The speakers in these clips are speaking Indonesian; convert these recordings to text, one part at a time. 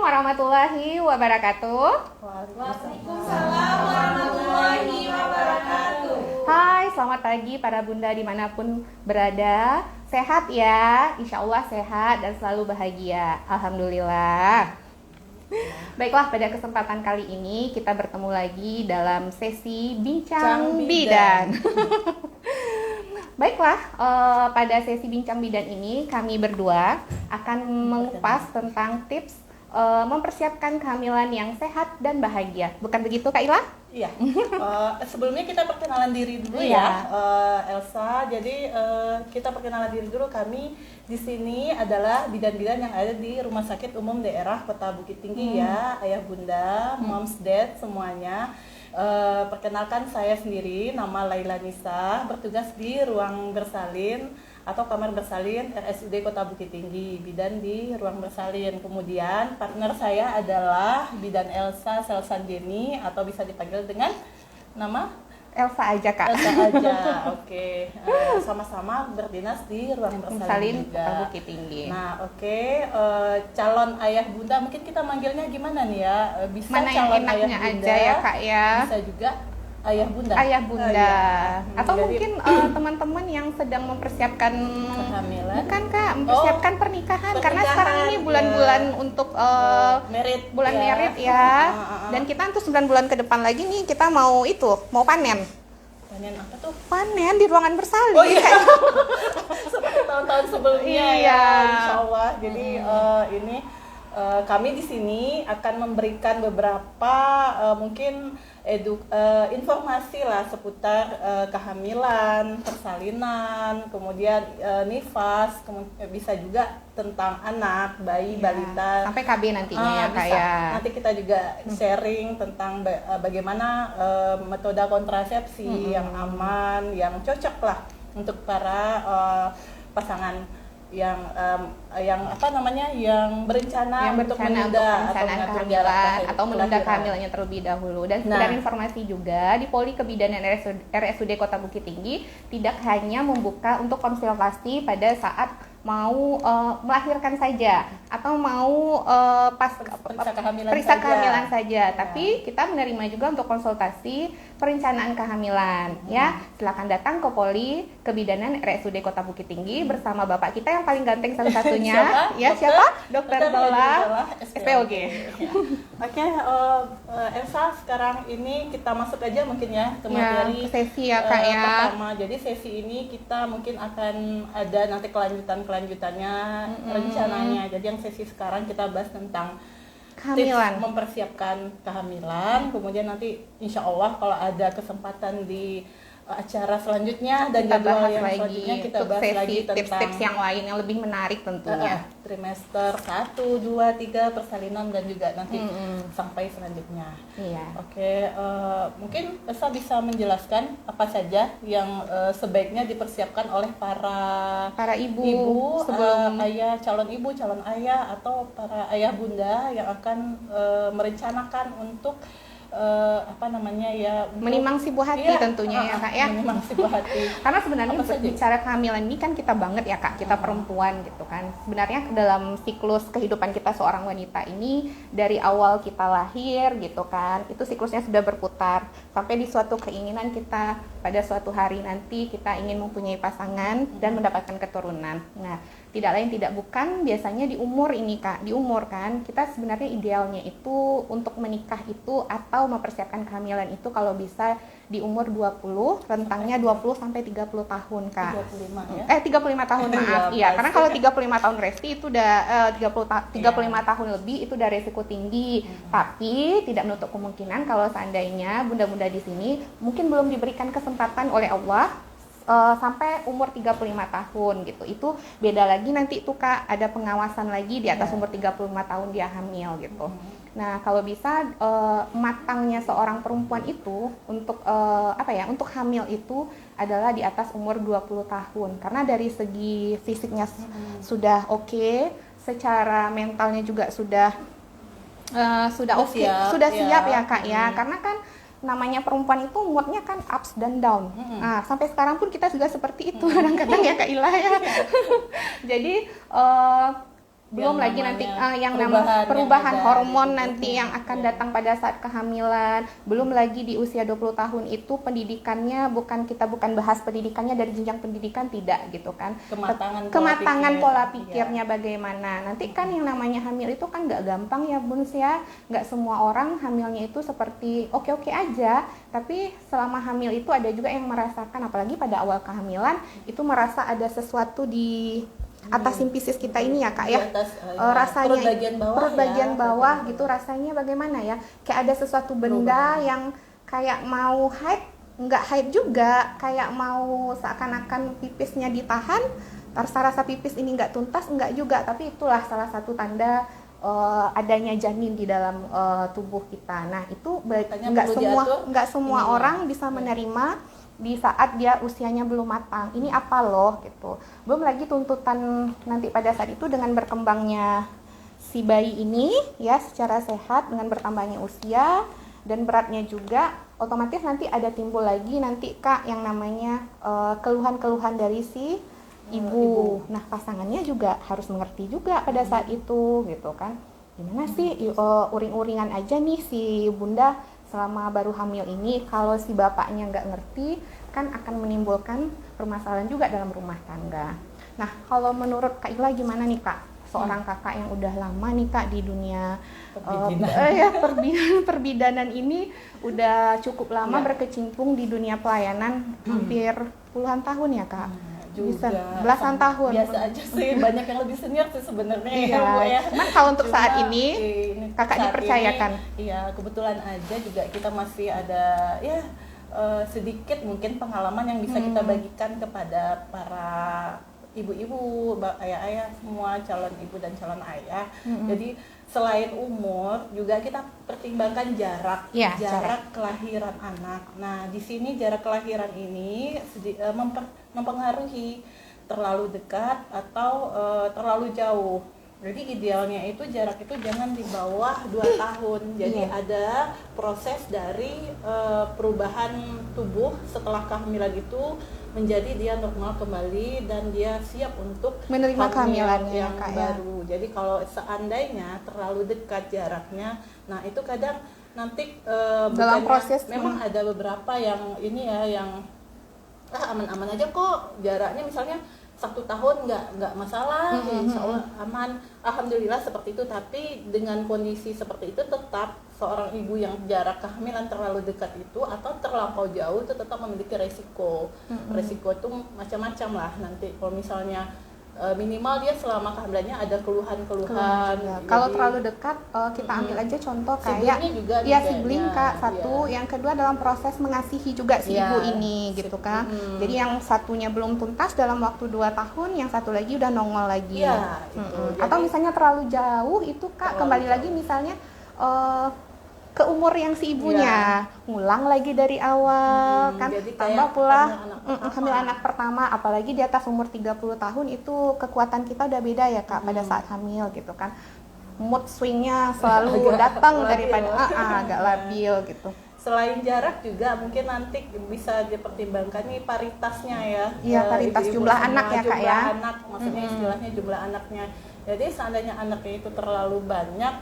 warahmatullahi wabarakatuh. Waalaikumsalam warahmatullahi wabarakatuh. Hai, selamat pagi para bunda dimanapun berada. Sehat ya, insya Allah sehat dan selalu bahagia. Alhamdulillah. Baiklah, pada kesempatan kali ini kita bertemu lagi dalam sesi Bincang Bidan. Baiklah, pada sesi Bincang Bidan ini kami berdua akan mengupas tentang tips mempersiapkan kehamilan yang sehat dan bahagia. Bukan begitu Kak Ila? Iya. Sebelumnya kita perkenalan diri dulu Elsa. Jadi kita perkenalan diri dulu. Kami di sini adalah bidan-bidan yang ada di Rumah Sakit Umum Daerah Kota Bukit Tinggi ya, ayah bunda, moms, dad semuanya. Perkenalkan saya sendiri, nama Laila Nisa, bertugas di ruang bersalin atau kamar bersalin RSUD Kota Bukit Tinggi, bidan di ruang bersalin. Kemudian partner saya adalah bidan Elsa Selsandeni atau bisa dipanggil dengan nama Elsa aja Kak. Elsa aja, oke. Sama-sama berdinas di ruang bersalin Kota Bukit Tinggi. Nah, oke. Calon ayah bunda, mungkin kita manggilnya gimana nih ya? Bisa mana yang calon enaknya ayah bunda, aja ya Kak ya? Bisa juga ayah bunda. Ayah bunda. Iya. Atau Jadi, mungkin teman-teman yang sedang mempersiapkan kehamilan. Bukan Kak, mempersiapkan pernikahan. Karena sekarang ini ya. bulan-bulan untuk merit. bulan ya. merit ya. Dan kita untuk 9 bulan ke depan lagi nih kita mau panen. Panen apa tuh? Panen di ruangan bersalin. Oh iya. Seperti tahun-tahun sebelumnya Iya. ya, insya Allah. Jadi ini kami di sini akan memberikan beberapa mungkin informasi lah seputar kehamilan, persalinan, kemudian nifas, bisa juga tentang anak, bayi, balita, sampai KB nantinya ya Kak bisa. ya. Nanti kita juga sharing tentang bagaimana metode kontrasepsi yang aman, yang cocok lah untuk para pasangan yang berencana untuk menunda kehamilan atau menunda kehamilannya terlebih dahulu. Dan sekedar informasi juga di Poli Kebidanan RSUD Kota Bukit Tinggi tidak hanya membuka untuk konsultasi pada saat mau melahirkan saja atau mau periksa kehamilan saja, tapi kita menerima juga untuk konsultasi perencanaan kehamilan ya. Silakan datang ke Poli Kebidanan RSUD Kota Bukit Tinggi bersama bapak kita yang paling ganteng satu-satunya siapa? Dokter Dola SPOG. Oke, Elsa, sekarang ini kita masuk aja mungkin ya ke materi sesi ya Kak ya. Pertama. Jadi sesi ini kita mungkin akan ada nanti kelanjutannya rencananya. Jadi yang sesi sekarang kita bahas tentang kehamilan, tips mempersiapkan kehamilan. Kemudian nanti insya Allah kalau ada kesempatan di acara selanjutnya dan kita jadwal bahas yang lagi selanjutnya kita untuk bahas sesi lagi tentang tips-tips yang lain yang lebih menarik tentunya. Trimester 1, 2, 3 persalinan dan juga nanti sampai selanjutnya. Iya. Oke, mungkin Esa bisa menjelaskan apa saja yang sebaiknya dipersiapkan oleh para ibu sebelum calon ibu, calon ayah atau para ayah bunda yang akan merencanakan untuk menimang si buah hati tentunya ya Kak ya. Menimang si buah hati. Karena sebenarnya bicara kehamilan ini kan kita banget ya Kak, kita perempuan gitu kan. Sebenarnya dalam siklus kehidupan kita seorang wanita ini dari awal kita lahir gitu kan, itu siklusnya sudah berputar sampai di suatu keinginan kita pada suatu hari nanti kita ingin mempunyai pasangan dan mendapatkan keturunan. Nah, tidak lain tidak bukan biasanya di umur ini Kak, di umur kan kita sebenarnya idealnya itu untuk menikah itu atau mempersiapkan kehamilan itu kalau bisa di umur 20, rentangnya 20 sampai 30 tahun Kak. 35 ya. 35 tahun maaf. Iya, karena kalau 35 tahun resti itu udah 35 tahun lebih itu udah resiko tinggi. Tapi tidak menutup kemungkinan kalau seandainya bunda-bunda di sini mungkin belum diberikan kesempatan oleh Allah sampai umur 35 tahun gitu. Itu beda lagi nanti itu Kak, ada pengawasan lagi di atas umur 35 tahun dia hamil gitu. Nah, kalau bisa matangnya seorang perempuan itu untuk untuk hamil itu adalah di atas umur 20 tahun. Karena dari segi fisiknya sudah oke, secara mentalnya juga sudah siap ya Kak ya. Karena kan namanya perempuan itu moodnya kan ups dan down. Nah, sampai sekarang pun kita juga seperti itu kadang-kadang ya Kak Ila ya. Jadi belum lagi namanya nanti yang perubahan perubahan yang ada hormon di tubuh. nanti yang akan datang pada saat kehamilan, belum lagi di usia 20 tahun itu pendidikannya kita bukan bahas pendidikannya dari jenjang pendidikan, tidak gitu kan, kematangan pola pikirnya bagaimana. Nanti kan yang namanya hamil itu kan nggak gampang ya Bun ya, nggak semua orang hamilnya itu seperti oke-oke aja, tapi selama hamil itu ada juga yang merasakan, apalagi pada awal kehamilan itu merasa ada sesuatu di atas simpisis kita ini ya Kak ya, rasanya perut bagian bawah gitu, rasanya bagaimana ya, kayak ada sesuatu benda yang kayak mau haid, nggak haid juga, kayak mau seakan-akan pipisnya ditahan, rasa pipis ini nggak tuntas, nggak juga, tapi itulah salah satu tanda adanya janin di dalam tubuh kita. Nah itu nggak semua orang bisa menerima di saat dia usianya belum matang. Ini apa loh gitu. Belum lagi tuntutan nanti pada saat itu dengan berkembangnya si bayi ini ya secara sehat, dengan bertambahnya usia dan beratnya juga, otomatis nanti ada timbul lagi nanti Kak yang namanya keluhan-keluhan dari si ibu. Nah pasangannya juga harus mengerti juga pada saat itu gitu kan. Gimana sih uring-uringan aja nih si bunda selama baru hamil ini, kalau si bapaknya nggak ngerti kan akan menimbulkan permasalahan juga dalam rumah tangga. Nah kalau menurut Kak Ila gimana nih Kak, seorang kakak yang udah lama nih Kak di dunia perbidanan ini, udah cukup lama berkecimpung di dunia pelayanan, hampir puluhan tahun ya Kak? Juga belasan tahun. Biasa aja sih, banyak yang lebih senior sih sebenarnya ya, Bu ya. Cuman kalau untuk saat ini kakak dipercayakan. Iya, kebetulan aja juga kita masih ada ya sedikit mungkin pengalaman yang bisa kita bagikan kepada para ibu-ibu, ayah-ayah, semua calon ibu dan calon ayah. Jadi selain umur juga kita pertimbangkan jarak kelahiran anak. Nah di sini jarak kelahiran ini mempengaruhi terlalu dekat atau terlalu jauh. Jadi idealnya itu jarak itu jangan di bawah 2 tahun. Jadi ada proses dari perubahan tubuh setelah kehamilan itu menjadi dia normal kembali dan dia siap untuk menerima kehamilannya yang baru. Jadi kalau seandainya terlalu dekat jaraknya, nah itu kadang nanti dalam proses memang ada beberapa yang ini ya yang aman-aman aja kok jaraknya, misalnya 1 tahun nggak masalah, insya Allah aman, alhamdulillah seperti itu. Tapi dengan kondisi seperti itu tetap seorang ibu yang jarak kehamilan terlalu dekat itu atau terlampau jauh itu tetap memiliki resiko. Resiko itu macam-macam lah nanti. Kalau misalnya minimal dia selama kehamilannya ada keluhan-keluhan. Kalau terlalu dekat kita ambil aja contoh kayak sibling Kak, satu, yang kedua dalam proses mengasihi juga si ibu ini gitu kan. Jadi yang satunya belum tuntas dalam waktu 2 tahun, yang satu lagi udah nongol lagi. Atau misalnya terlalu jauh itu Kak, kembali lagi misalnya ke umur yang si ibunya, ngulang lagi dari awal kan, tambah pula hamil anak pertama, apalagi di atas umur 30 tahun itu kekuatan kita udah beda ya Kak pada saat hamil gitu kan, mood swingnya selalu datang daripada agak labil gitu. Selain jarak juga mungkin nanti bisa dipertimbangkan nih paritasnya ya. Iya, paritas jumlah anak ya Kak ya. Jumlah anak, maksudnya istilahnya jumlah anaknya. Jadi seandainya anaknya itu terlalu banyak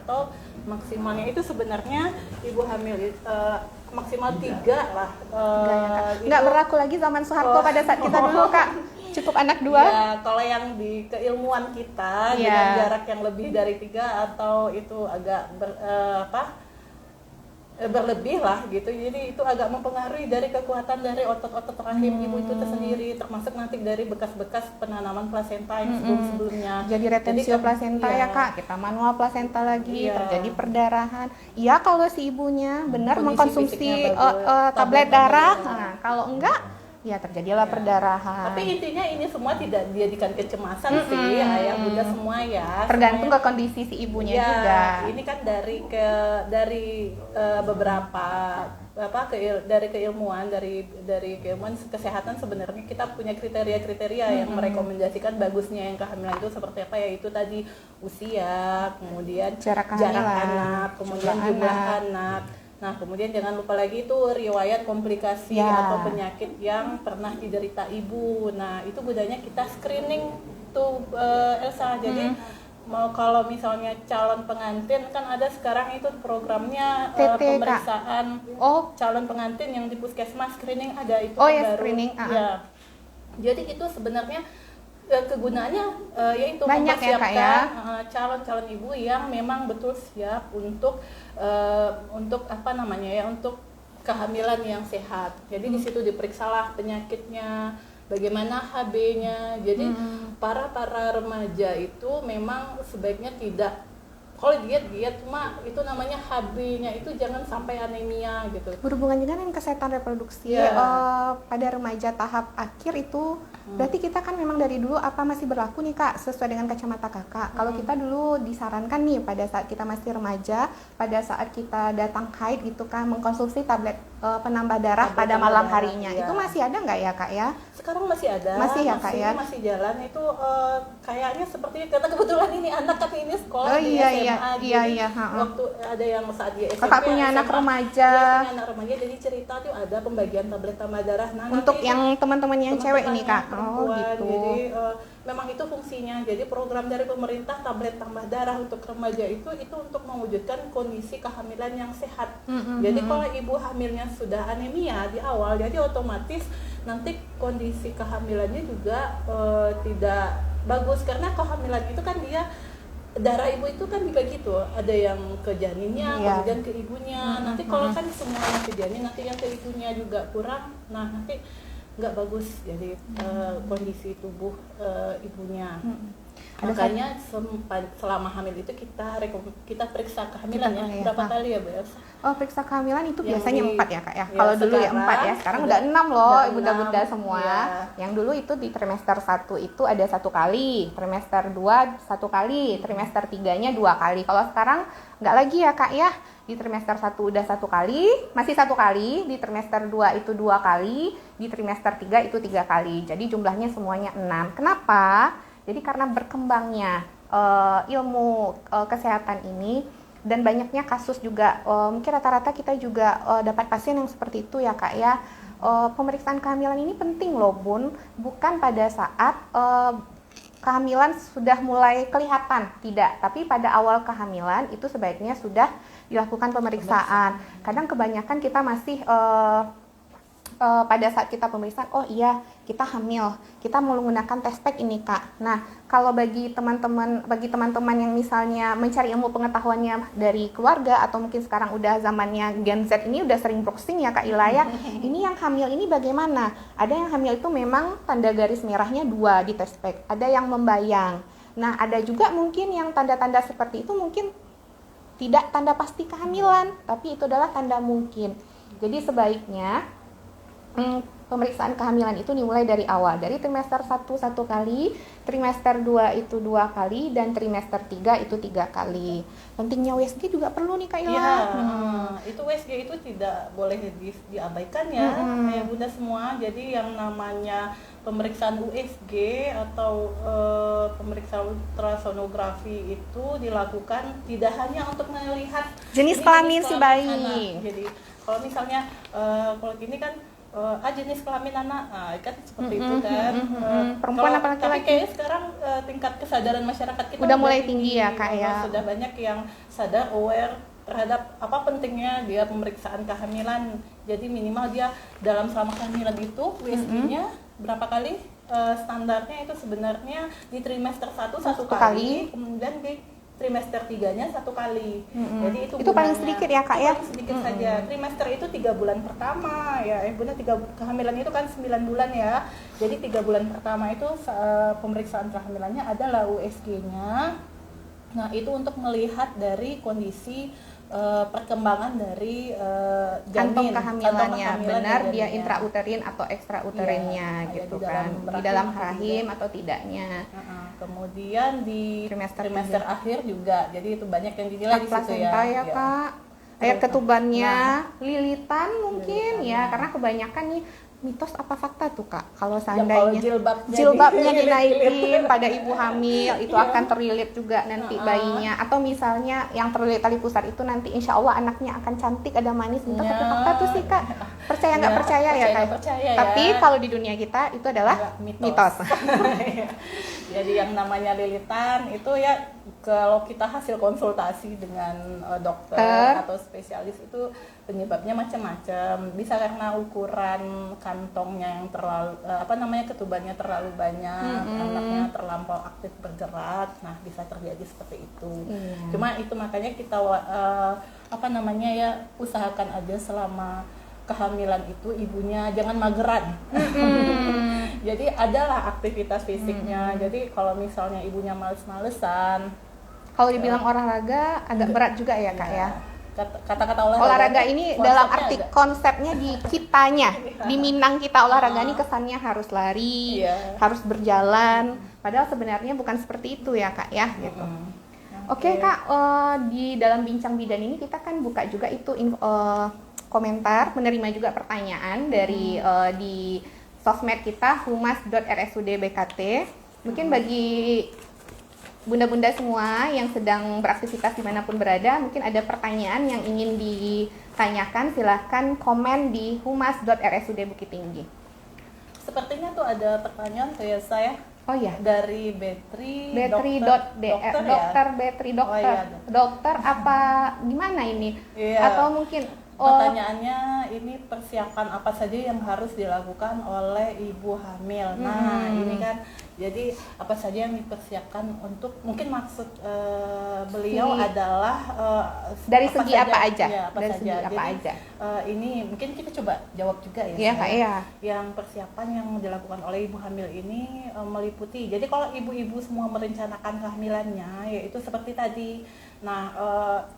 atau maksimalnya itu sebenarnya ibu hamil maksimal 3 lah. Nggak berlaku lagi zaman Soeharto pada saat kita dulu Kak. Cukup anak 2. Ya, kalau yang di keilmuan kita dengan jarak yang lebih dari 3 atau itu agak berlebih lah gitu, jadi itu agak mempengaruhi dari kekuatan dari otot-otot rahim ibu itu sendiri, termasuk nanti dari bekas-bekas penanaman plasenta yang sebelum-sebelumnya. Jadi retensio plasenta ya Kak, kita manual plasenta lagi, terjadi perdarahan. Iya kalau si ibunya benar mengkonsumsi tablet darah, nah kalau enggak ya terjadilah perdarahan. Tapi intinya ini semua tidak dijadikan kecemasan sih, ayah bunda semua ya. Tergantung ke kondisi si ibunya juga. Ini kan dari beberapa dari keilmuan kesehatan sebenarnya kita punya kriteria-kriteria yang merekomendasikan bagusnya yang kehamilan itu seperti apa, yaitu tadi usia, kemudian jarak anak, kemudian jumlah anak. Nah, kemudian jangan lupa lagi itu riwayat komplikasi atau penyakit yang pernah diderita ibu. Nah, itu gunanya kita screening tuh Elsa. Jadi mau kalau misalnya calon pengantin kan ada sekarang itu programnya TT, pemeriksaan calon pengantin yang di puskesmas, screening ada itu ya, baru. screening. Ya. Jadi itu sebenarnya kegunaannya yaitu banyak mempersiapkan ya, calon-calon ibu yang memang betul siap untuk apa namanya ya, untuk kehamilan yang sehat. Jadi di situ diperiksalah penyakitnya, bagaimana HB-nya. Jadi para remaja itu memang sebaiknya tidak, kalau diet cuma itu namanya HB-nya itu jangan sampai anemia gitu. Berhubungan juga dengan kesehatan reproduksi pada remaja tahap akhir itu berarti kita kan memang dari dulu apa masih berlaku nih Kak sesuai dengan kacamata Kakak. Kalau kita dulu disarankan nih pada saat kita masih remaja, pada saat kita datang haid gitu kan mengkonsumsi tablet penambah darah pada malam harinya. Itu masih ada nggak ya Kak ya? Sekarang masih ada. Masih ya Kak ya? Masih jalan itu kayaknya seperti karena kebetulan ini anak kami ini sekolah di SMA. Iya. Waktu ada yang saat dia SMP. Kakak punya anak remaja. Punya anak remaja, jadi cerita tuh ada pembagian tablet tambah darah. Nah, untuk yang teman-teman yang cewek ini Kak. Gitu. Jadi memang itu fungsinya. Jadi program dari pemerintah tablet tambah darah untuk remaja itu untuk mewujudkan kondisi kehamilan yang sehat. Jadi kalau ibu hamilnya sudah anemia di awal, jadi otomatis nanti kondisi kehamilannya juga tidak bagus, karena kehamilan itu kan dia darah ibu itu kan dibagi tuh, ada yang ke janinnya, kemudian ke ibunya. Nanti kalau kan semuanya ke janin, nanti yang ke ibunya juga kurang. Nah, nanti nggak bagus jadi kondisi tubuh ibunya. Makanya selama hamil itu kita periksa kehamilan ya. Berapa kali ya Bu Elsa? Periksa kehamilan itu biasanya 4 ya Kak ya. Kalau dulu ya 4 ya, sekarang udah 6 loh bunda-bunda semua. Yang dulu itu di trimester 1 itu ada 1 kali, trimester 2 1 kali, trimester 3-nya 2 kali. Kalau sekarang nggak lagi ya Kak ya. Di trimester 1 udah 1 kali, masih 1 kali, di trimester 2 itu 2 kali, di trimester 3 itu 3 kali. Jadi jumlahnya semuanya 6. Kenapa? Jadi karena berkembangnya ilmu kesehatan ini dan banyaknya kasus juga, mungkin rata-rata kita juga dapat pasien yang seperti itu ya Kak ya. Pemeriksaan kehamilan ini penting loh Bun, bukan pada saat kehamilan sudah mulai kelihatan, tidak. Tapi pada awal kehamilan itu sebaiknya sudah dilakukan pemeriksaan. Kadang kebanyakan kita masih pada saat kita pemeriksaan, oh iya kita hamil, kita mau menggunakan test pack ini Kak. Nah, kalau bagi teman-teman yang misalnya mencari ilmu pengetahuannya dari keluarga atau mungkin sekarang udah zamannya Gen Z ini udah sering browsing ya Kak Ila ya. Ini yang hamil ini bagaimana? Ada yang hamil itu memang tanda garis merahnya 2 di test pack, ada yang membayang. Nah, ada juga mungkin yang tanda-tanda seperti itu mungkin tidak tanda pasti kehamilan, tapi itu adalah tanda mungkin. Jadi sebaiknya pemeriksaan kehamilan itu dimulai dari awal, dari trimester 1 1 kali, trimester 2 itu 2 kali, dan trimester 3 itu 3 kali. Pentingnya USG juga perlu nih Kak Ila. Ya, itu USG itu tidak boleh diabaikan ya, kayak bunda semua. Jadi yang namanya pemeriksaan USG atau pemeriksaan ultrasonografi itu dilakukan tidak hanya untuk melihat jenis kelamin si bayi. Jadi kalau misalnya kalau gini kan jenis kelamin anak, kan seperti itu kan. Perempuan apa laki-laki? Tapi kayaknya sekarang tingkat kesadaran masyarakat kita udah mulai tinggi ya Kak ya. Sudah banyak yang sadar, aware terhadap apa pentingnya dia pemeriksaan kehamilan. Jadi minimal dia selama kehamilan itu USG-nya berapa kali? Standarnya itu sebenarnya di trimester 1 1 kali, kemudian di trimester 3-nya 1 kali. Jadi itu paling sedikit ya Kak ya. Paling sedikit saja. Trimester itu 3 bulan pertama ya. Bunda kehamilan itu kan 9 bulan ya. Jadi 3 bulan pertama itu pemeriksaan kehamilannya adalah USG-nya. Nah, itu untuk melihat dari kondisi perkembangan dari kantong kehamilannya, benar dia intrauterin atau ekstrauterinnya gitu kan, di dalam rahim atau tidaknya. Kemudian di trimester akhir juga, jadi itu banyak yang dinilai di situ ya Kak. Ayat ketubannya, lilitan mungkin ya, karena kebanyakan nih mitos apa fakta tuh Kak, kalau seandainya jilbabnya dinaikin pada ibu hamil itu akan terlilit juga nanti bayinya, atau misalnya yang terlilit tali pusar itu nanti insya Allah anaknya akan cantik, ada manis, mitos apa fakta tuh sih Kak? Percaya nggak percaya ya Kak? Percaya ya. Tapi kalau di dunia kita itu adalah mitos. Jadi yang namanya lilitan itu ya kalau kita hasil konsultasi dengan dokter atau spesialis itu penyebabnya macam-macam. Bisa karena ukuran kantongnya yang terlalu ketubannya terlalu banyak, anaknya terlampau aktif bergerak. Nah, bisa terjadi seperti itu. Cuma itu makanya kita usahakan aja selama kehamilan itu ibunya jangan mageran. Jadi adalah aktivitas fisiknya. Jadi kalau misalnya ibunya males-malesan, kalau dibilang olahraga agak berat juga ya Kak ya. Kata-kata olahraga ini dalam arti konsepnya di kitanya, di Minang kita olahraga ini kesannya harus lari, harus berjalan. Padahal sebenarnya bukan seperti itu ya Kak ya gitu. Oke Kak, di dalam bincang bidan ini kita kan buka juga itu komentar, menerima juga pertanyaan dari di sosmed kita humas.rsud.bkt. Mungkin bagi bunda-bunda semua yang sedang beraktivitas dimanapun berada, mungkin ada pertanyaan yang ingin ditanyakan, silahkan komen di humas.rsud Bukit Tinggi. Sepertinya tuh ada pertanyaan kayak saya. Oh ya, dari Betri dokter apa gimana ini? Atau mungkin pertanyaannya ini persiapan apa saja yang harus dilakukan oleh ibu hamil. Nah, ini kan jadi apa saja yang dipersiapkan untuk, mungkin maksud beliau adalah dari segi apa aja? Ini mungkin kita coba jawab juga ya. Iya, Kak, iya. Yang persiapan yang dilakukan oleh ibu hamil ini meliputi. Jadi kalau ibu-ibu semua merencanakan kehamilannya, yaitu seperti tadi. Nah,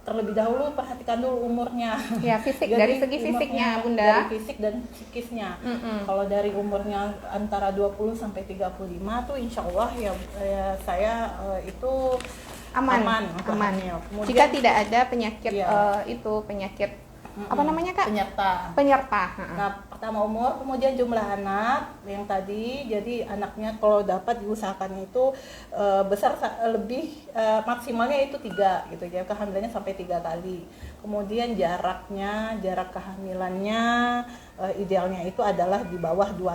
terlebih dahulu perhatikan dulu umurnya. Ya, fisik. Jadi, dari segi fisiknya, Bunda. Dari fisik dan psikisnya. Kalau dari umurnya antara 20 sampai 35 tuh insya Allah ya saya itu aman. Kemudian, jika tidak ada penyakit penyakit apa namanya Kak? Penyerta. Nah, pertama umur, kemudian jumlah anak yang tadi, jadi anaknya kalau dapat diusahakan itu besar lebih maksimalnya itu 3 gitu ya, kehamilannya sampai 3 kali. Kemudian jarak kehamilannya idealnya itu adalah di bawah 2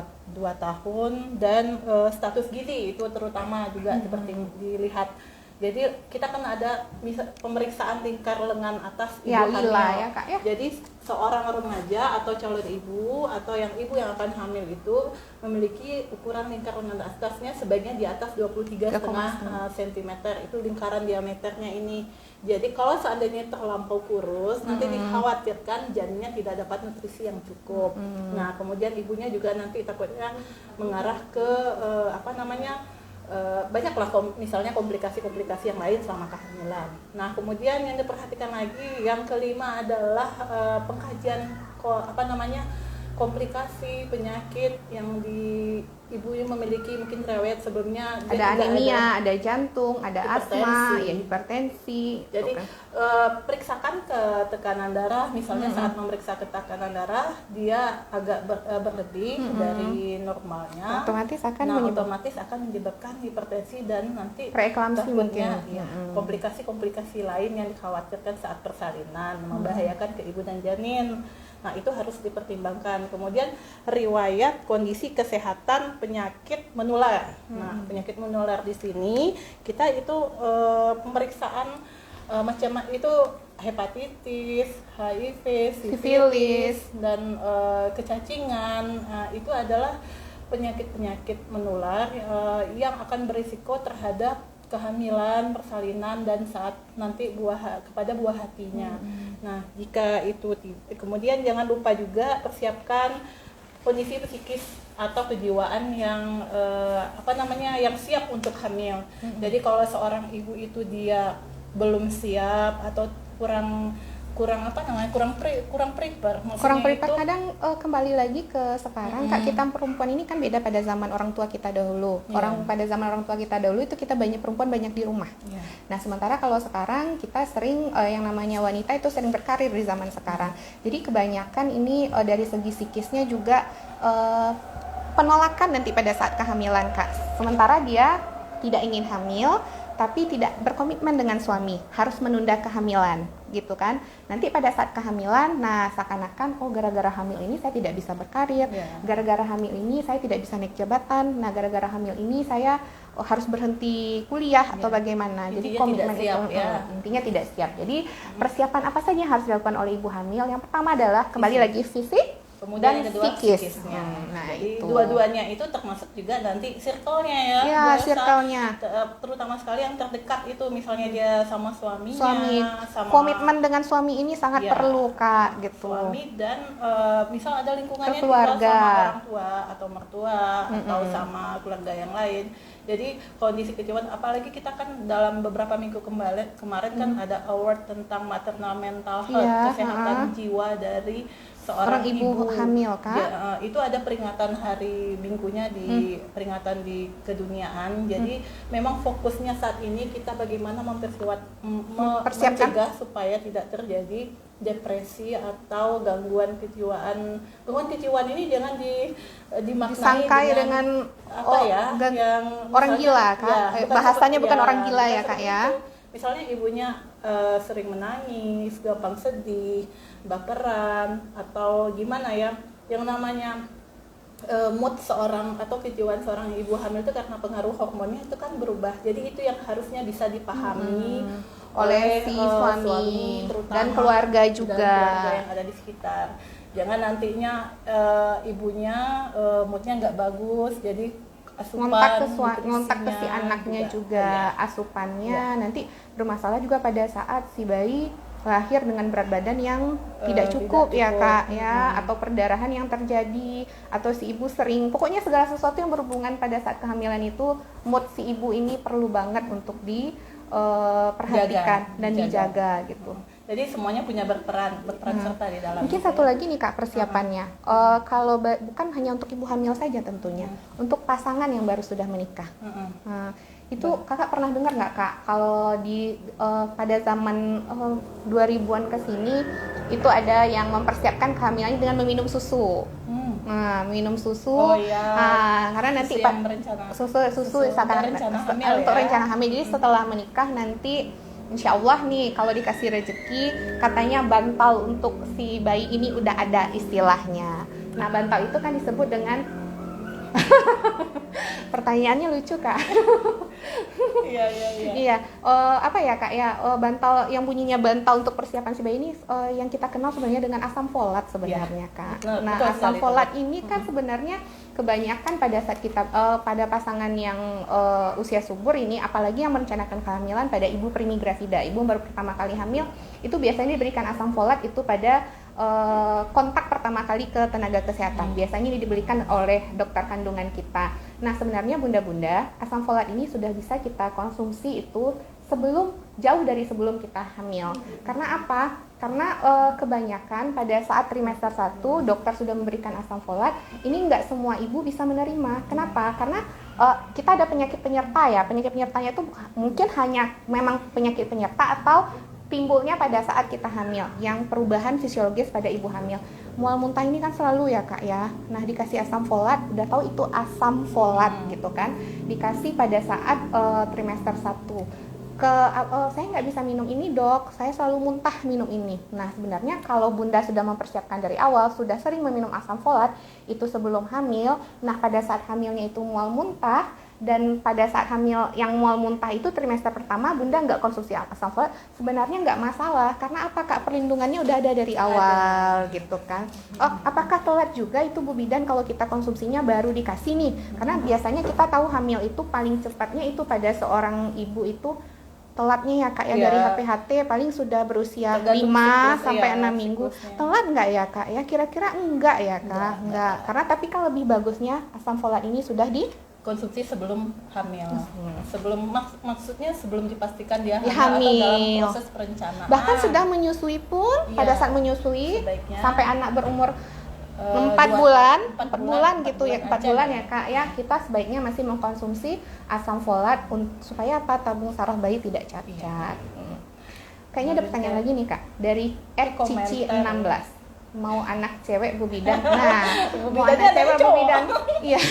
tahun, dan status gizi itu terutama juga seperti dilihat. Jadi kita kan ada pemeriksaan lingkar lengan atas ibu hamil. Ya, Kak, ya. Jadi seorang remaja atau calon ibu atau ibu yang akan hamil itu memiliki ukuran lingkar lengan atasnya sebaiknya di atas 23,5 cm. Itu lingkaran diameternya ini. Jadi kalau seandainya terlampau kurus, nanti dikhawatirkan janinnya tidak dapat nutrisi yang cukup. Nah, kemudian ibunya juga nanti takutnya mengarah ke banyaklah misalnya komplikasi-komplikasi yang lain selama kehamilan. Nah, kemudian yang diperhatikan lagi yang kelima adalah pengkajian komplikasi penyakit yang ibunya memiliki, mungkin riwayat sebelumnya ada anemia, ada jantung, ada asma, hipertensi. Jadi periksakan ke tekanan darah, misalnya saat memeriksa ke tekanan darah dia agak berlebih dari normalnya, otomatis akan menyebabkan hipertensi dan nanti preeklamsi mungkin. Komplikasi-komplikasi lain yang dikhawatirkan saat persalinan, membahayakan ke ibu dan janin. Nah, itu harus dipertimbangkan. Kemudian riwayat kondisi kesehatan penyakit menular. Nah, penyakit menular di sini kita itu pemeriksaan macam itu hepatitis, HIV, sifilis, dan kecacingan. Itu adalah penyakit-penyakit menular yang akan berisiko terhadap kehamilan, persalinan, dan saat nanti kepada buah hatinya. Nah, jika itu kemudian jangan lupa juga persiapkan kondisi psikis atau kejiwaan yang yang siap untuk hamil. Jadi kalau seorang ibu itu dia belum siap atau kurang prepare kadang kembali lagi ke sekarang Kak, kita perempuan ini kan beda pada zaman orang tua kita dahulu. Pada zaman orang tua kita dahulu itu kita perempuan banyak di rumah. Nah, sementara kalau sekarang kita sering yang namanya wanita itu sering berkarir di zaman sekarang. Jadi kebanyakan ini dari segi psikisnya juga penolakan nanti pada saat kehamilan Kak. Sementara dia tidak ingin hamil tapi tidak berkomitmen dengan suami, harus menunda kehamilan. gitu kan. Nanti pada saat kehamilan, nah seakan-akan oh gara-gara hamil ini saya tidak bisa berkarir, gara-gara hamil ini saya tidak bisa naik jabatan, nah gara-gara hamil ini saya harus berhenti kuliah atau bagaimana. Jadi komitmen siap, itu intinya tidak siap. Jadi persiapan apa saja yang harus dilakukan oleh ibu hamil? Yang pertama adalah kembali lagi fisik, kemudian dan yang kedua psikisnya. Nah, jadi dua-duanya itu termasuk juga nanti circle-nya ya. Ya, circle-nya. Terutama sekali yang terdekat itu, misalnya dia sama suaminya, sama komitmen dengan suami ini sangat perlu Kak, gitu. Suami dan misal ada lingkungannya keluarga, sama orang tua atau mertua atau sama keluarga yang lain. Jadi kondisi kejiwaan, apalagi kita kan dalam beberapa minggu kemarin kan ada award tentang maternal mental health, kesehatan jiwa dari seorang ibu hamil kan? Itu ada peringatan hari minggunya di peringatan di keduniaan. Jadi memang fokusnya saat ini kita bagaimana mencegah supaya tidak terjadi depresi atau gangguan kejiwaan. Gangguan kejiwaan ini jangan dimaknai dengan yang orang gila Kak. Bahasanya bukan orang gila ya Kak ya. Misalnya ibunya sering menangis, gampang sedih, baperan, atau gimana ya, yang namanya mood seorang atau kejiwaan seorang ibu hamil itu karena pengaruh hormonnya itu kan berubah. Jadi itu yang harusnya bisa dipahami oleh si suami terutama, dan keluarga juga, dan keluarga yang ada di sekitar. Jangan nantinya ibunya moodnya nggak bagus, jadi ngontak ke si anaknya juga asupannya nanti bermasalah juga pada saat si bayi lahir dengan berat badan yang tidak cukup ya Kak ya, atau perdarahan yang terjadi, atau si ibu sering, pokoknya segala sesuatu yang berhubungan pada saat kehamilan itu mood si ibu ini perlu banget untuk diperhatikan dan dijaga gitu. Jadi semuanya punya berperan serta di dalam. Mungkin satu lagi nih Kak persiapannya, kalau bukan hanya untuk ibu hamil saja tentunya, untuk pasangan yang baru sudah menikah. Itu Kakak pernah dengar nggak Kak, kalau pada zaman 2000-an ke sini itu ada yang mempersiapkan kehamilannya dengan meminum susu. Nah, minum susu. Karena nanti susu untuk rencana hamil. Jadi setelah menikah nanti insya Allah nih kalau dikasih rezeki katanya bantal untuk si bayi ini udah ada istilahnya. Nah, bantal itu kan disebut dengan pertanyaannya lucu Kak. Iya. Apa ya Kak ya, bantal yang bunyinya bantal untuk persiapan si bayi ini yang kita kenal sebenarnya dengan asam folat sebenarnya Kak. Nah, asam folat ini kan sebenarnya kebanyakan pada saat kita pada pasangan yang usia subur ini, apalagi yang merencanakan kehamilan pada ibu primigravida, ibu baru pertama kali hamil, itu biasanya diberikan asam folat itu pada kontak pertama kali ke tenaga kesehatan. Biasanya ini diberikan oleh dokter kandungan kita. Nah, sebenarnya bunda-bunda, asam folat ini sudah bisa kita konsumsi itu jauh dari sebelum kita hamil. Karena apa? Karena kebanyakan pada saat trimester 1 dokter sudah memberikan asam folat, ini nggak semua ibu bisa menerima. Kenapa? Karena kita ada penyakit penyerta ya. Penyakit penyertanya itu mungkin hanya memang penyakit penyerta atau timbulnya pada saat kita hamil, yang perubahan fisiologis pada ibu hamil. Mual muntah ini kan selalu ya Kak ya. Nah, dikasih asam folat, udah tahu itu asam folat gitu kan. Dikasih pada saat trimester 1. Saya nggak bisa minum ini dok, saya selalu muntah minum ini. Nah, sebenarnya kalau bunda sudah mempersiapkan dari awal, sudah sering meminum asam folat itu sebelum hamil, nah pada saat hamilnya itu mual muntah, dan pada saat hamil yang mual muntah itu trimester pertama bunda nggak konsumsi asam folat, sebenarnya nggak masalah. Karena apa Kak, perlindungannya udah ada dari awal gitu kan. Apakah telat juga itu Bu Bidan kalau kita konsumsinya baru dikasih nih? Karena biasanya kita tahu hamil itu paling cepatnya itu pada seorang ibu itu telatnya ya Kak ya, dari HPHT paling sudah berusia 5 sampai 6 minggu. Telat nggak ya Kak ya? Kira-kira enggak ya Kak? Enggak. Karena tapi kan lebih bagusnya asam folat ini sudah konsumsi sebelum hamil. Maksudnya sebelum dipastikan dia hamil atau dalam proses perencanaan. Bahkan sudah menyusui pun pada saat menyusui sampai anak berumur 4 bulan gitu ya, 4 bulan ya Kak ya, kita sebaiknya masih mengkonsumsi asam folat supaya apa, tabung saraf bayi tidak cacat. Kayaknya ada pertanyaan lagi nih Kak dari @cici16. mau anak cewek Bu Bidan. Nah, mau Bidannya anak cewek ada Bu cowok. Bidan. Iya.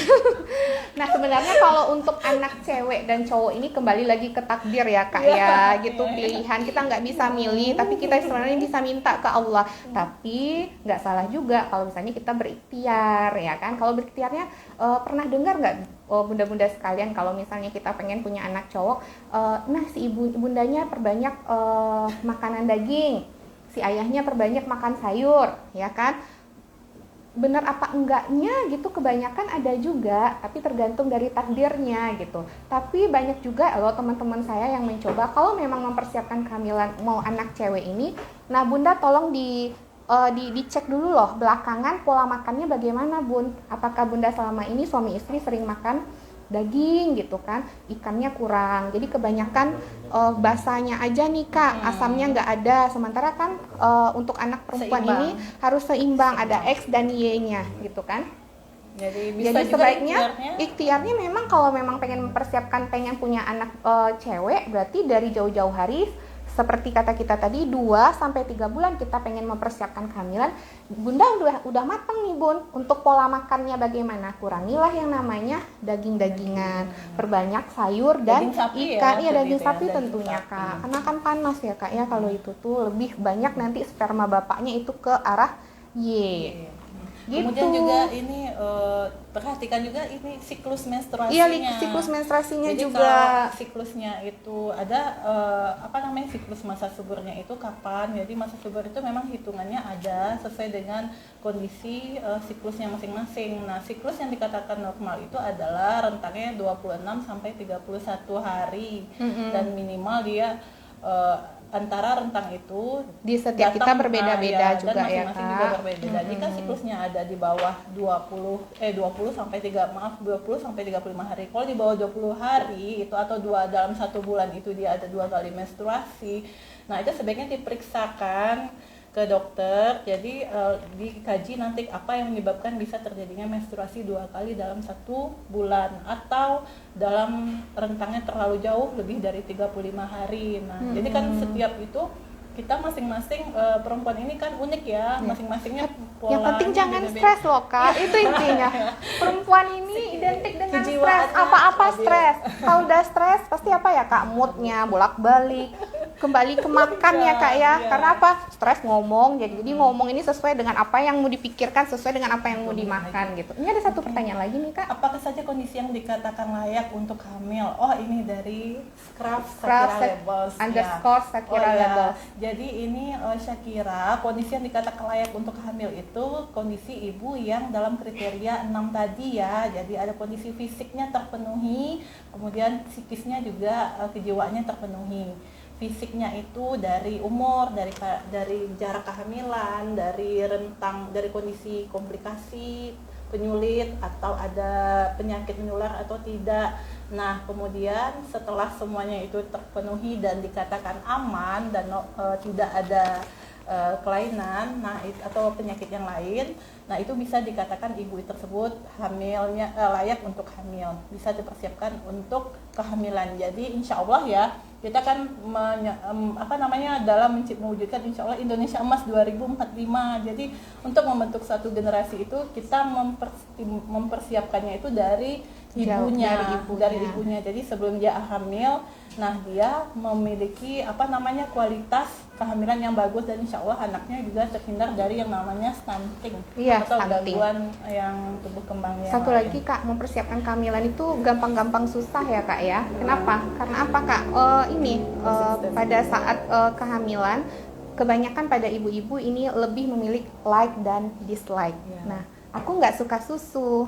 Nah, sebenarnya kalau untuk anak cewek dan cowok ini kembali lagi ke takdir ya Kak ya, gitu pilihan. Kita nggak bisa milih, tapi kita sebenarnya bisa minta ke Allah. Tapi nggak salah juga kalau misalnya kita berikhtiar ya kan. Kalau berikhtiarnya pernah dengar nggak bunda-bunda sekalian, kalau misalnya kita pengen punya anak cowok, nah si bundanya perbanyak makanan daging, si ayahnya perbanyak makan sayur, ya kan? Benar apa enggaknya gitu, kebanyakan ada juga, tapi tergantung dari takdirnya gitu. Tapi banyak juga loh teman-teman saya yang mencoba, kalau memang mempersiapkan kehamilan mau anak cewek ini, nah bunda tolong dicek dulu loh belakangan pola makannya bagaimana Bun. Apakah bunda selama ini suami istri sering makan daging gitu kan, ikannya kurang, jadi kebanyakan basahnya aja nih Kak, asamnya nggak ada. Sementara kan untuk anak perempuan Seimbang. ini harus seimbang, ada X dan Y-nya gitu kan. Jadi bisa Jadi juga sebaiknya ikhtiarnya. ikhtiarnya memang kalau memang pengen mempersiapkan, pengen punya anak cewek, berarti dari jauh-jauh hari, seperti kata kita tadi 2-3 bulan kita pengen mempersiapkan kehamilan, bunda udah matang nih Bun. Untuk pola makannya bagaimana, kurangilah yang namanya daging-dagingan, perbanyak sayur dan Daging sapi ikan. ya, Iya, daging gitu ya, sapi daging tentunya sapi. Kak, karena kan panas ya Kak ya, kalau itu tuh lebih banyak nanti sperma bapaknya itu ke arah Y. Gitu. Kemudian juga ini perhatikan juga ini siklus menstruasinya. Iya, siklus menstruasinya Jadi juga. kalau siklusnya itu ada siklus masa suburnya itu kapan. Jadi masa subur itu memang hitungannya ada sesuai dengan kondisi siklusnya masing-masing. Nah, siklus yang dikatakan normal itu adalah rentangnya 26 sampai 31 hari. Dan minimal dia antara rentang itu Di setiap kita berbeda-beda juga dan ya masing-masing Kak. juga berbeda. Jika siklusnya ada di bawah 20 sampai 35 hari. Kalau di bawah 20 hari itu atau dalam 1 bulan itu dia ada 2 kali menstruasi. Nah, itu sebaiknya diperiksakan ke dokter. Jadi dikaji nanti apa yang menyebabkan bisa terjadinya menstruasi 2 kali dalam 1 bulan atau dalam rentangnya terlalu jauh lebih dari 35 hari. Nah, jadi kan setiap itu kita masing-masing perempuan ini kan unik ya, masing-masingnya polanya. Yang penting jangan beda-beda. stres loh Kak, itu intinya. Perempuan ini identik dengan stres, Kejiwaannya apa-apa stabil. stres. Kalau udah stres pasti apa ya Kak, moodnya bolak-balik, kembali ke makan ya Kak ya. Iya. Karena apa? Stres ngomong, jadi ngomong ini sesuai dengan apa yang mau dipikirkan, sesuai dengan apa yang mau dimakan gitu. Ini ada satu pertanyaan lagi nih Kak. Apakah saja kondisi yang dikatakan layak untuk hamil? Oh, ini dari Scrub Scrub Shakira Labels underscore Shakira ya. Labels. Jadi ini Shakira, kondisi yang dikatakan layak untuk hamil itu kondisi ibu yang dalam kriteria 6 tadi ya. Jadi ada kondisi fisiknya terpenuhi, kemudian psikisnya juga kejiwaannya terpenuhi. Fisiknya itu dari umur, dari jarak kehamilan, dari rentang, dari kondisi komplikasi penyulit atau ada penyakit menular atau tidak. Nah, kemudian setelah semuanya itu terpenuhi dan dikatakan aman dan tidak ada kelainan, atau penyakit yang lain, nah itu bisa dikatakan ibu tersebut hamilnya layak untuk hamil, bisa dipersiapkan untuk kehamilan. Jadi insya Allah ya, kita kan dalam mewujudkan insya Allah Indonesia Emas 2045. Jadi untuk membentuk satu generasi itu kita mempersiapkannya itu dari ibunya, Jadi sebelum dia hamil, nah dia memiliki kualitas kehamilan yang bagus, dan insya Allah anaknya juga terhindar dari yang namanya stunting atau stunting. gangguan yang tubuh kembangnya. Satu lagi Kak, mempersiapkan kehamilan itu gampang-gampang susah ya Kak ya. Kenapa? Karena apa Kak? Pada saat kehamilan, kebanyakan pada ibu-ibu ini lebih memilih like dan dislike. Nah, aku nggak suka susu.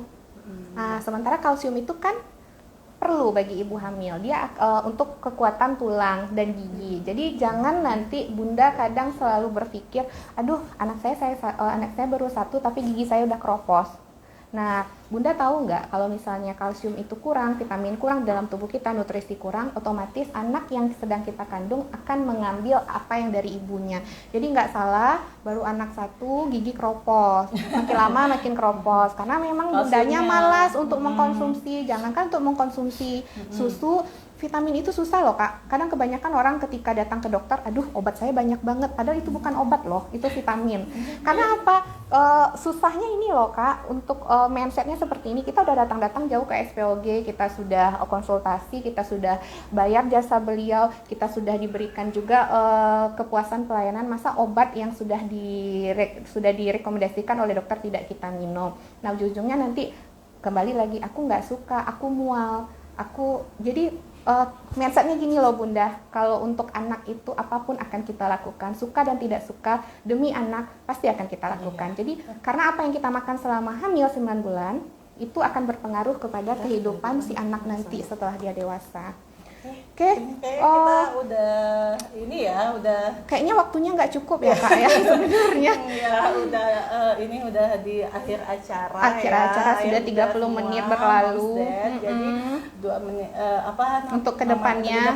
Nah, sementara kalsium itu kan perlu bagi ibu hamil, dia untuk kekuatan tulang dan gigi. Jadi jangan nanti bunda kadang selalu berpikir, aduh anak saya baru 1 tapi gigi saya udah keropos. Nah, bunda tahu nggak kalau misalnya kalsium itu kurang, vitamin kurang dalam tubuh kita, nutrisi kurang, otomatis anak yang sedang kita kandung akan mengambil apa yang dari ibunya. Jadi nggak salah, baru anak 1 gigi keropos, makin lama makin keropos, karena memang bundanya malas untuk mengkonsumsi. Jangankan untuk mengkonsumsi susu, vitamin itu susah loh Kak. Kadang kebanyakan orang ketika datang ke dokter, aduh obat saya banyak banget. Padahal itu bukan obat loh, itu vitamin. Karena apa? Susahnya ini loh Kak, untuk mindsetnya seperti ini. Kita udah datang-datang jauh ke SPOG, kita sudah konsultasi, kita sudah bayar jasa beliau, kita sudah diberikan juga kepuasan pelayanan. Masa obat yang sudah direkomendasikan oleh dokter tidak kita minum. Nah ujung-ujungnya nanti kembali lagi, aku nggak suka, aku mual, jadi mindsetnya gini loh Bunda, kalau untuk anak itu apapun akan kita lakukan, suka dan tidak suka, demi anak pasti akan kita lakukan. Jadi karena apa yang kita makan selama hamil 9 bulan itu akan berpengaruh kepada kehidupan si anak nanti setelah dia dewasa. Oke, kita udah ini ya, udah kayaknya waktunya nggak cukup ya Kak ya sebenarnya. Ya udah ini udah di akhir acara. Akhir acara sudah 30 menit berlalu. Jadi 2 menit untuk kedepannya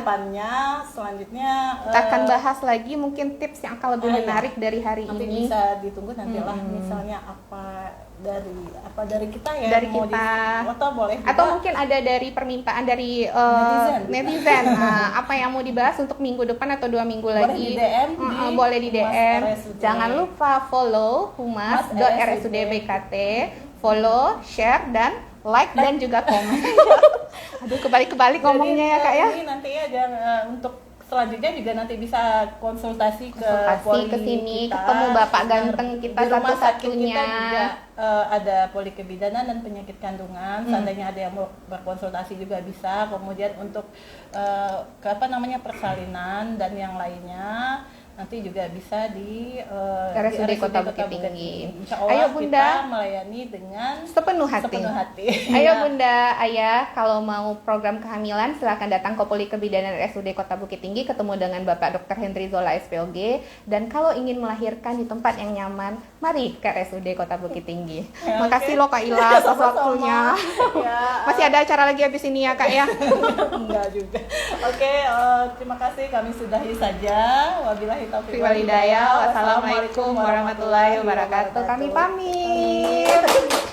selanjutnya kita akan bahas lagi mungkin tips yang akan lebih menarik dari hari nanti ini. Bisa ditunggu nantilah misalnya dari kita ya, dari kita boleh juga. Atau mungkin ada dari permintaan dari netizen apa yang mau dibahas untuk minggu depan atau 2 minggu lagi. Boleh di DM. Jangan lupa follow humas.rsudbkt, follow, share, dan like dan juga komen. Aduh kebalik-kebalik ngomongnya ya Kak ya. Ini nanti ya untuk selanjutnya juga nanti bisa konsultasi ke sini, ketemu bapak ganteng kita satu-satunya. Kita juga ada poli kebidanan dan penyakit kandungan. Seandainya ada yang mau berkonsultasi juga bisa. Kemudian untuk persalinan dan yang lainnya nanti juga bisa di RSUD Kota Bukit Tinggi. Insya Allah Ayo Bunda, kita melayani dengan sepenuh hati. Ayo Bunda, Ayah, kalau mau program kehamilan silakan datang ke Poli Kebidanan RSUD Kota Bukit Tinggi, ketemu dengan Bapak Dr. Henry Zola SPOG. Dan kalau ingin melahirkan di tempat yang nyaman, mari ke RSUD Kota Bukit Tinggi. Makasih loh Kak Ila atas waktunya. Masih ada acara lagi habis ini ya Kak ya? Enggak juga. Oke, terima kasih, kami sudahi saja. Wabillahi taufiq wal hidayah. Wassalamualaikum warahmatullahi wabarakatuh. Kami pamit.